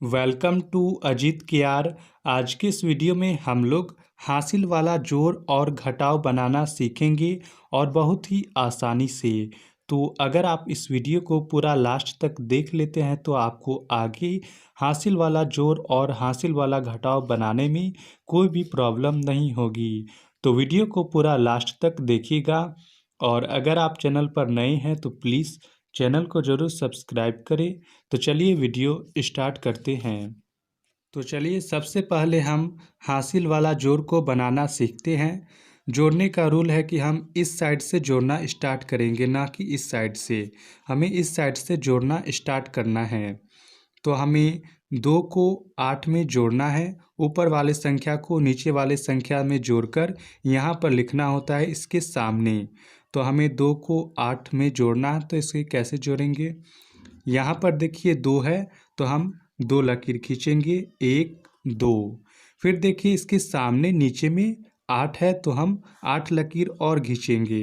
Welcome to Ajit K R. आज के इस वीडियो में हम लोग हासिल वाला जोड़ और घटाव बनाना सीखेंगे और बहुत ही आसानी से। तो अगर आप इस वीडियो को पूरा लास्ट तक देख लेते हैं तो आपको आगे हासिल वाला जोड़ और हासिल वाला घटाव बनाने में कोई भी प्रॉब्लम नहीं होगी। तो वीडियो को पूरा लास्ट तक देखिएगा और अगर आप चैनल पर नए हैं तो प्लीज़ चैनल को ज़रूर सब्सक्राइब करें। तो चलिए वीडियो स्टार्ट करते हैं। तो चलिए सबसे पहले हम हासिल वाला जोड़ को बनाना सीखते हैं। जोड़ने का रूल है कि हम इस साइड से जोड़ना स्टार्ट करेंगे, ना कि इस साइड से। हमें इस साइड से जोड़ना स्टार्ट करना है। तो हमें 2 को 8 में जोड़ना है। ऊपर वाले संख्या को नीचे वाले संख्या में जोड़कर यहाँ पर लिखना होता है इसके सामने। तो हमें 2 को 8 में जोड़ना है, तो इसे कैसे जोड़ेंगे? यहाँ पर देखिए 2 है तो हम 2 लकीर खींचेंगे, 1 2। फिर देखिए इसके सामने नीचे में 8 है तो हम 8 लकीर और खींचेंगे,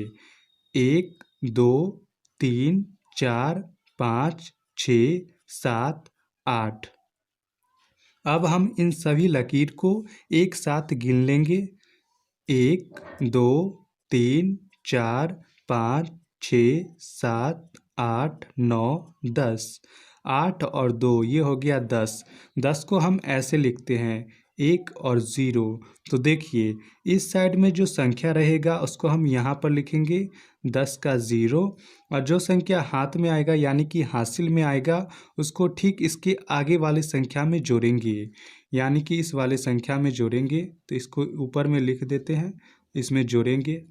1 2 3 4 5 6 7 8। अब हम इन सभी लकीर को एक साथ गिन लेंगे, 1 2 3 4 5 6 7 8 9 10। 8 और 2 ये हो गया 10। 10 को हम ऐसे लिखते हैं 1 और 0। तो देखिए इस साइड में जो संख्या रहेगा उसको हम यहाँ पर लिखेंगे 10 का 0, और जो संख्या हाथ में आएगा यानी कि हासिल में आएगा उसको ठीक इसके आगे वाले संख्या में जोड़ेंगे, यानी कि इस वाले संख्या में जोड़ेंगे। तो इसको ऊपर में लिख देते हैं, इसमें जोड़ेंगे।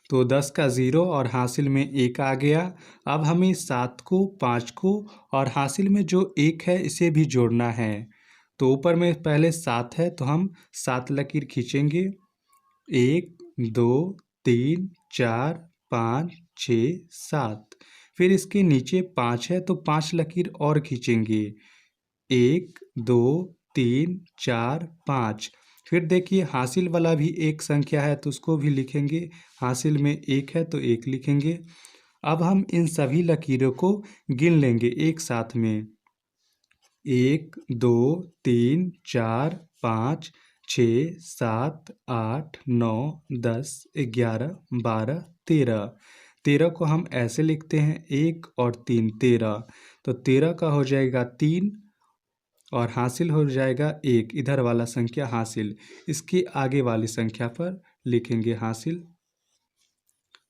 तो 10 का 0 और हासिल में 1 आ गया। अब हमें 7 को 5 को और हासिल में जो 1 है इसे भी जोड़ना है। तो ऊपर में पहले 7 है तो हम 7 लकीर खींचेंगे, 1 2 3 4 5 6 7। फिर इसके नीचे 5 है तो 5 लकीर और खींचेंगे, 1 2 3 4 5। फिर देखिए हासिल वाला भी एक संख्या है तो उसको भी लिखेंगे, हासिल में 1 है तो 1 लिखेंगे। अब हम इन सभी लकीरों को गिन लेंगे एक साथ में, 1 2 3 4 5 6 7 8 9 10 11 12 13। 13 को हम ऐसे लिखते हैं 1 और 3 13। तो 13 का हो जाएगा 3 और हासिल हो जाएगा 1, इधर वाला संख्या हासिल, इसके आगे वाली संख्या पर लिखेंगे हासिल।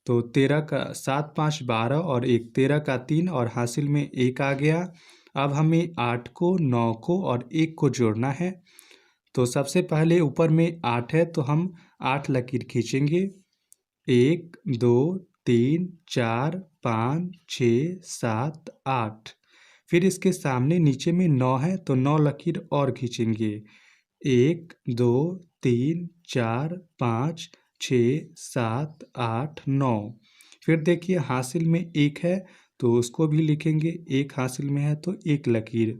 तो 13 का 7 5 12 और 1 13 का 3 और हासिल में 1 आ गया। अब हमें 8 को 9 को और 1 को जोड़ना है। तो सबसे पहले ऊपर में 8 है तो हम 8 लकीर खींचेंगे, 1 2 3 4 5 6 7 8। फिर इसके सामने नीचे में 9 है तो 9 लकीर और खींचेंगे, 1 2 3 4 5 6 7 8 9। फिर देखिए हासिल में 1 है तो उसको भी लिखेंगे, 1 हासिल में है तो 1 लकीर।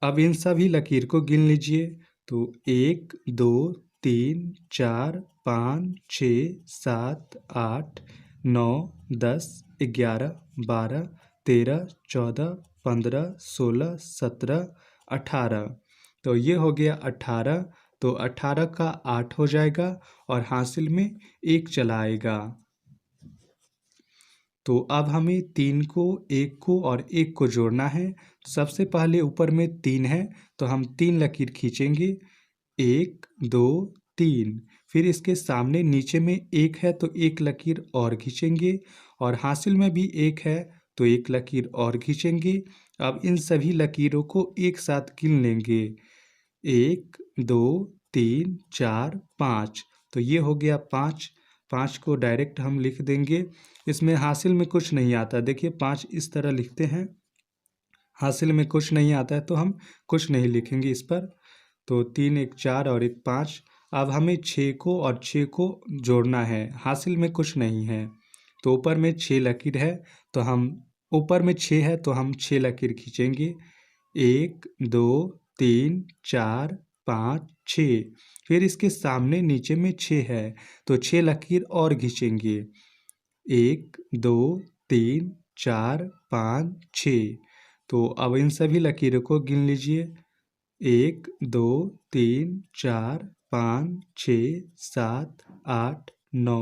अब इन सभी लकीर को गिन लीजिए, तो 1 2 3 4 5 6 7 8 9 10 11 12 13 14 15 16 17 18। तो ये हो गया 18। तो 18 का 8 हो जाएगा और हासिल में 1 चला आएगा। तो अब हमें 3 को 1 को और 1 को जोड़ना है। सबसे पहले ऊपर में 3 है तो हम 3 लकीर खींचेंगे, 1 2 3। फिर इसके सामने नीचे में 1 है तो 1 लकीर और खींचेंगे, और हासिल में भी 1 है तो 1 लकीर और खींचेंगे। अब इन सभी लकीरों को एक साथ गिन लेंगे, 1 2 3 4 5। तो ये हो गया 5। 5 को डायरेक्ट हम लिख देंगे, इसमें हासिल में कुछ नहीं आता। देखिए 5 इस तरह लिखते हैं, हासिल में कुछ नहीं आता है तो हम कुछ नहीं लिखेंगे इस पर। तो 3 1 4 और 1 5। अब हमें 6 को और 6 को जोड़ना है, हासिल में कुछ नहीं है। तो ऊपर में 6 लकीर है तो हम ऊपर में 6 है तो हम 6 लकीर खींचेंगे, 1 2 3 4 5 6। फिर इसके सामने नीचे में 6 है तो 6 लकीर और खींचेंगे, 1 2 3 4 5 6। तो अब इन सभी लकीरों को गिन लीजिए। 1 2 3 4 5 6 7 8 9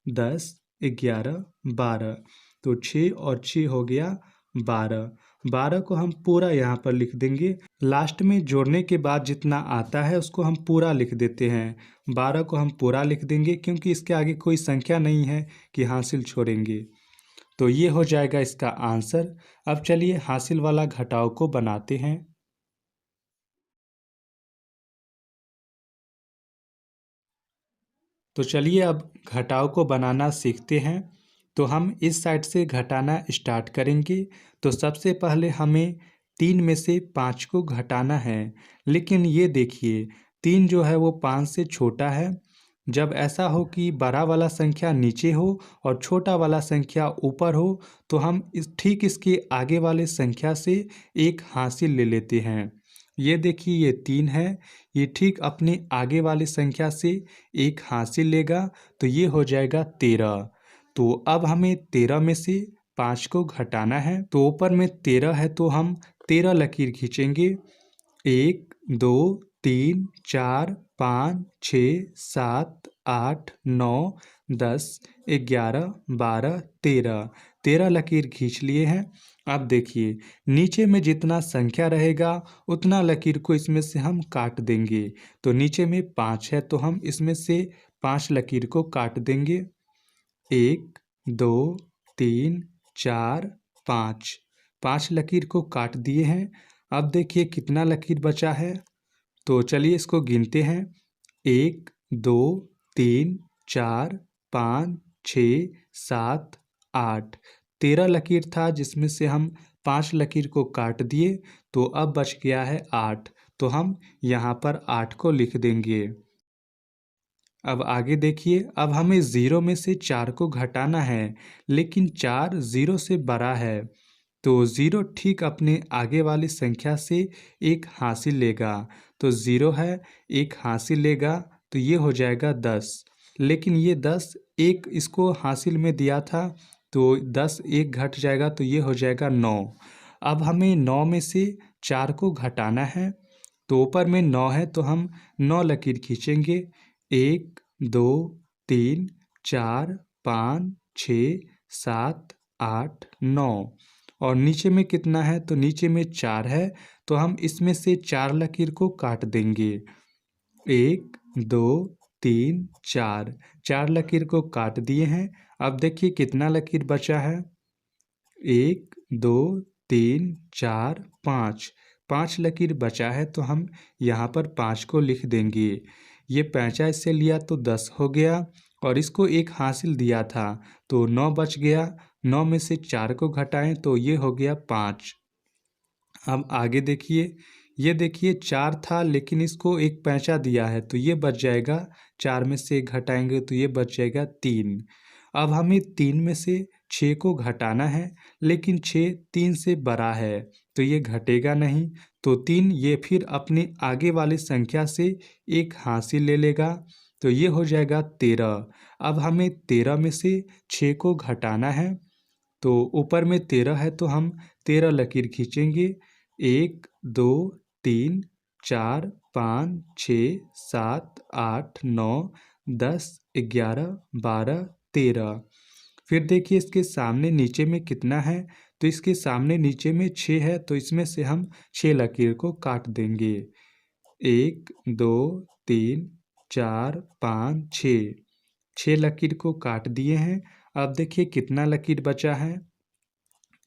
10 11 12। तो 6 और 6 हो गया 12। 12 को हम पूरा यहाँ पर लिख देंगे। लास्ट में जोड़ने के बाद जितना आता है उसको हम पूरा लिख देते हैं। 12 को हम पूरा लिख देंगे क्योंकि इसके आगे कोई संख्या नहीं है कि हासिल छोड़ेंगे। तो ये हो जाएगा इसका आंसर। अब चलिए हासिल वाला घटाव को बनाते हैं। तो चलिए अब घटाव को बनाना सीखते हैं। तो हम इस साइड से घटाना स्टार्ट करेंगे। तो सबसे पहले हमें 3 में से 5 को घटाना है। लेकिन ये देखिए 3 जो है वो 5 से छोटा है। जब ऐसा हो कि बड़ा वाला संख्या नीचे हो और छोटा वाला संख्या ऊपर हो तो हम ठीक इसके आगे वाले संख्या से एक हासिल ले लेते हैं। ये देखिए ये 3 है, ये ठीक अपने आगे वाली संख्या से एक हासिल लेगा तो ये हो जाएगा 13। तो अब हमें 13 में से 5 को घटाना है। तो ऊपर में 13 है तो हम 13 लकीर खींचेंगे। 1 2 3 4 5 6 7 8 9 10 11 12 13। 13 लकीर खींच लिए हैं। अब देखिए नीचे में जितना संख्या रहेगा उतना लकीर को इसमें से हम काट देंगे। तो नीचे में 5 है तो हम इसमें से 5 लकीर को काट देंगे। 1 2 3 4 5। 5 लकीर को काट दिए हैं। अब देखिए कितना लकीर बचा है। तो चलिए इसको गिनते हैं। 1 2 3 4 5 6 7 8। 13 लकीर था जिसमें से हम 5 लकीर को काट दिए तो अब बच गया है 8। तो हम यहाँ पर 8 को लिख देंगे। अब आगे देखिए अब हमें 0 में से 4 को घटाना है लेकिन 4 0 से बड़ा है। तो 0 ठीक अपने आगे वाली संख्या से एक हासिल लेगा। तो 0 है एक हासिल लेगा तो ये हो जाएगा 10। लेकिन ये 10 एक इसको हासिल में दिया था तो 10 एक घट जाएगा तो ये हो जाएगा 9। अब हमें 9 में से 4 को घटाना है। तो ऊपर में 9 है तो हम 9 लकीर खींचेंगे। 1 2 3 4 5 6 7 8 9। और नीचे में कितना है तो नीचे में 4 है तो हम इसमें से 4 लकीर को काट देंगे। 1 2 3 4। 4 लकीर को काट दिए हैं। अब देखिए कितना लकीर बचा है। 1 2 3 4 5। 5 लकीर बचा है तो हम यहाँ पर 5 को लिख देंगे। ये 5 इससे लिया तो 10 हो गया और इसको एक हासिल दिया था तो 9 बच गया। 9 में से 4 को घटाएं तो ये हो गया 5। अब आगे देखिए ये देखिए 4 था लेकिन इसको एक पैंचा दिया है तो ये बच जाएगा। 4 में से घटाएंगे तो ये बच जाएगा 3। अब हमें 3 में से 6 को घटाना है लेकिन 6 3 से बड़ा है तो ये घटेगा नहीं। तो 3 ये फिर अपने आगे वाली संख्या से एक हासिल ले लेगा तो ये हो जाएगा 13। अब हमें 13 में से 6 को घटाना है। तो ऊपर में 13 है तो हम 13 लकीर खींचेंगे। 1 2 3 4 5 6 7 8 9 10 11 12 13। फिर देखिए इसके सामने नीचे में कितना है तो इसके सामने नीचे में 6 है तो इसमें से हम 6 लकीर को काट देंगे। 1 2 3 4 5 6। 6 लकीर को काट दिए हैं। अब देखिए कितना लकीर बचा है।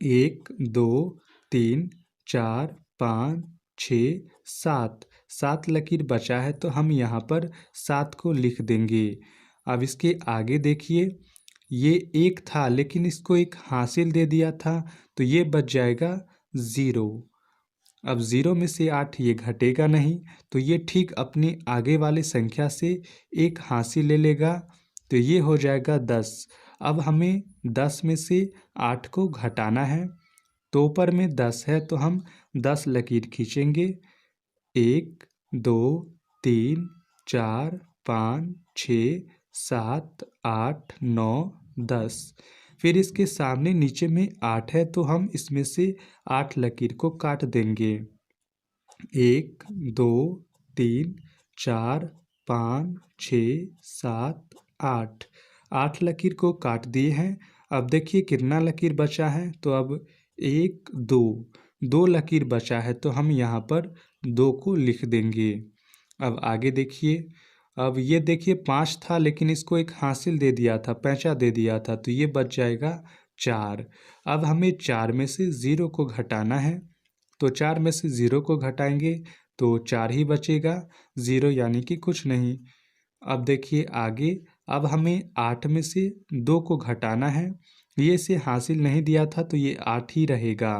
1 2 3 4 5 6 7। 7 लकीर बचा है तो हम यहाँ पर 7 को लिख देंगे। अब इसके आगे देखिए ये 1 था लेकिन इसको एक हासिल दे दिया था तो ये बच जाएगा 0। अब 0 में से 8 ये घटेगा नहीं तो ये ठीक अपनी आगे वाली संख्या से एक हासिल ले लेगा तो ये हो जाएगा 10। अब हमें 10 में से 8 को घटाना है। तो ऊपर में 10 है तो हम 10 लकीर खींचेंगे। 1 2 3 4 5 6 7 8 9 10। फिर इसके सामने नीचे में 8 है तो हम इसमें से 8 लकीर को काट देंगे। 1 2 3 4 5 6 7 8 8 लकीर को काट दिए हैं। अब देखिए कितना लकीर बचा है, तो अब 1 2 लकीर बचा है तो हम यहाँ पर 2 को लिख देंगे। अब आगे देखिए, अब ये देखिए 5 था लेकिन इसको एक हासिल दे दिया था, पैंचा दे दिया था, तो ये बच जाएगा 4। अब हमें 4 में से 0 को घटाना है, तो 4 में से 0 को घटाएंगे तो 4 ही बचेगा, 0 यानी कि कुछ नहीं। अब देखिए आगे, अब हमें 8 में से 2 को घटाना है, ये इसे हासिल नहीं दिया था तो ये 8 ही रहेगा।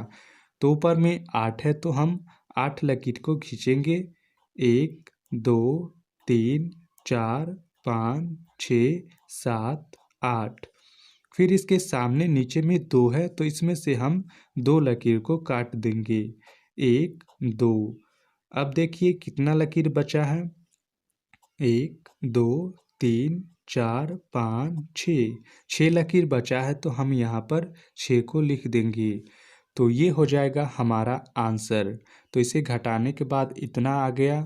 तो ऊपर में 8 है तो हम 8 लकीर को खींचेंगे, 1 2 3 4 5 6 7 8। फिर इसके सामने नीचे में 2 है तो इसमें से हम 2 लकीर को काट देंगे, 1 2। अब देखिए कितना लकीर बचा है, 1 2 3 4 5 6 लकीर बचा है तो हम यहाँ पर 6 को लिख देंगे। तो ये हो जाएगा हमारा आंसर। तो इसे घटाने के बाद इतना आ गया।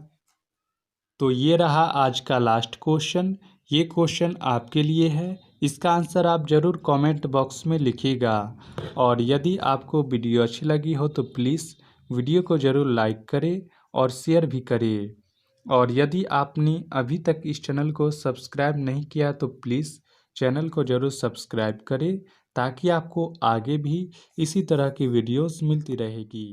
तो ये रहा आज का लास्ट क्वेश्चन। ये क्वेश्चन आपके लिए है, इसका आंसर आप ज़रूर कमेंट बॉक्स में लिखिएगा। और यदि आपको वीडियो अच्छी लगी हो तो प्लीज़ वीडियो को ज़रूर लाइक करें और शेयर भी करें। और यदि आपने अभी तक इस चैनल को सब्सक्राइब नहीं किया तो प्लीज़ चैनल को ज़रूर सब्सक्राइब करें, ताकि आपको आगे भी इसी तरह की वीडियोस मिलती रहेगी।